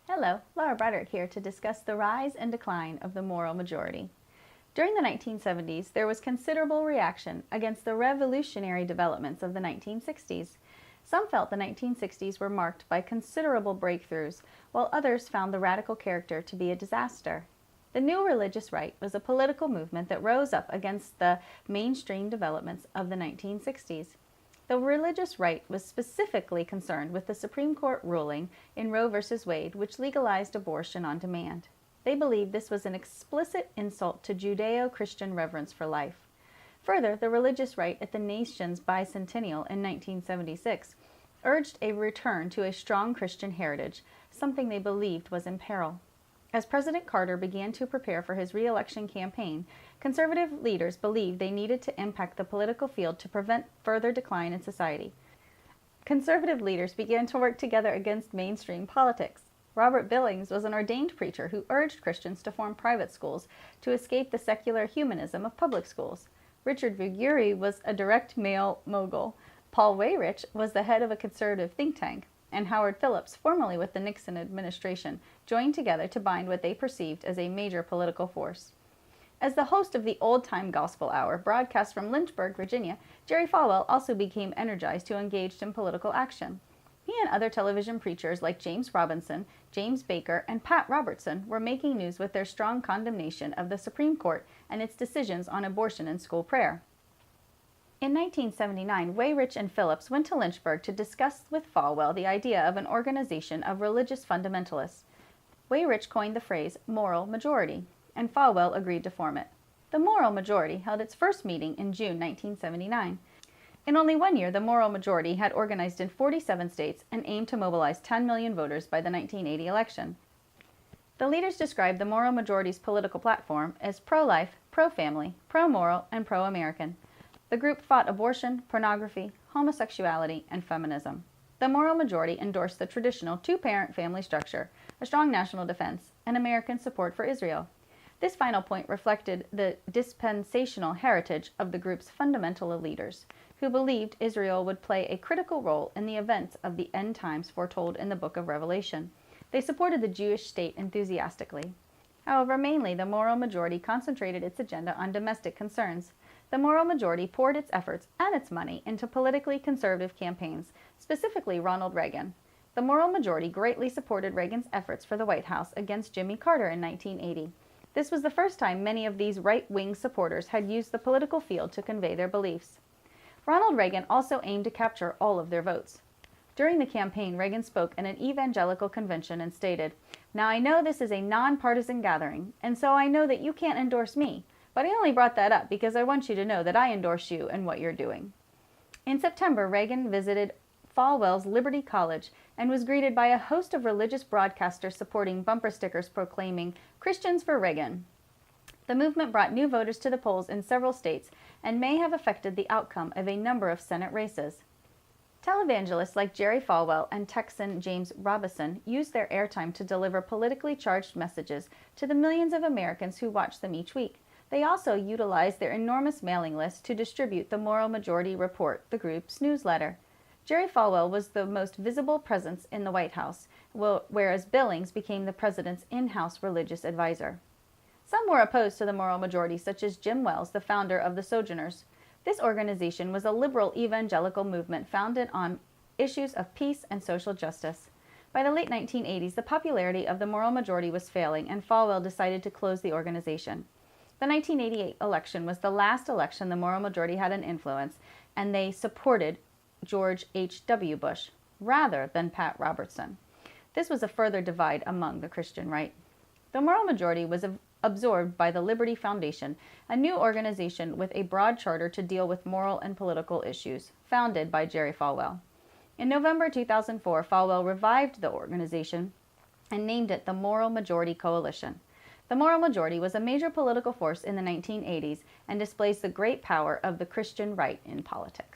Hello, Laura Broderick here to discuss the rise and decline of the moral majority. During the 1970s, there was considerable reaction against the revolutionary developments of the 1960s. Some felt the 1960s were marked by considerable breakthroughs, while others found the radical character to be a disaster. The new religious right was a political movement that rose up against the mainstream developments of the 1960s. The religious right was specifically concerned with the Supreme Court ruling in Roe v. Wade, which legalized abortion on demand. They believed this was an explicit insult to Judeo-Christian reverence for life. Further, the religious right at the nation's Bicentennial in 1976 urged a return to a strong Christian heritage, something they believed was in peril. As President Carter began to prepare for his re-election campaign, conservative leaders believed they needed to impact the political field to prevent further decline in society. Conservative leaders began to work together against mainstream politics. Robert Billings was an ordained preacher who urged Christians to form private schools to escape the secular humanism of public schools. Richard Viguerie was a direct mail mogul. Paul Weyrich was the head of a conservative think tank, and Howard Phillips, formerly with the Nixon administration, joined together to bind what they perceived as a major political force. As the host of the Old Time Gospel Hour, broadcast from Lynchburg, Virginia, Jerry Falwell also became energized to engage in political action. He and other television preachers like James Robinson, James Baker, and Pat Robertson were making news with their strong condemnation of the Supreme Court and its decisions on abortion and school prayer. In 1979, Weyrich and Phillips went to Lynchburg to discuss with Falwell the idea of an organization of religious fundamentalists. Weyrich coined the phrase moral majority, and Falwell agreed to form it. The moral majority held its first meeting in June 1979. In only 1 year, the moral majority had organized in 47 states and aimed to mobilize 10 million voters by the 1980 election. The leaders described the moral majority's political platform as pro-life, pro-family, pro-moral, and pro-American. The group fought abortion, pornography, homosexuality, and feminism. The moral majority endorsed the traditional two-parent family structure, a strong national defense, and American support for Israel. This final point reflected the dispensational heritage of the group's fundamental leaders, who believed Israel would play a critical role in the events of the end times foretold in the book of Revelation. They supported the Jewish state enthusiastically. However, mainly the moral majority concentrated its agenda on domestic concerns. The moral majority poured its efforts and its money into politically conservative campaigns, specifically Ronald Reagan. The moral majority greatly supported Reagan's efforts for the White House against Jimmy Carter in 1980. This was the first time many of these right-wing supporters had used the political field to convey their beliefs. Ronald Reagan also aimed to capture all of their votes. During the campaign, Reagan spoke at an evangelical convention and stated, "Now I know this is a nonpartisan gathering, and so I know that you can't endorse me. But I only brought that up because I want you to know that I endorse you and what you're doing." In September, Reagan visited Falwell's Liberty College and was greeted by a host of religious broadcasters supporting bumper stickers proclaiming "Christians for Reagan." The movement brought new voters to the polls in several states and may have affected the outcome of a number of Senate races. Televangelists like Jerry Falwell and Texan James Robinson used their airtime to deliver politically charged messages to the millions of Americans who watched them each week. They also utilized their enormous mailing list to distribute the Moral Majority Report, the group's newsletter. Jerry Falwell was the most visible presence in the White House, whereas Billings became the president's in-house religious advisor. Some were opposed to the moral majority, such as Jim Wells, the founder of the Sojourners. This organization was a liberal evangelical movement founded on issues of peace and social justice. By the late 1980s, the popularity of the moral majority was failing, and Falwell decided to close the organization. The 1988 election was the last election the moral majority had an influence, and they supported George H.W. Bush rather than Pat Robertson. This was a further divide among the Christian right. The moral majority was absorbed by the Liberty Foundation, a new organization with a broad charter to deal with moral and political issues, founded by Jerry Falwell. In November 2004, Falwell revived the organization and named it the Moral Majority Coalition. The moral majority was a major political force in the 1980s and displays the great power of the Christian right in politics.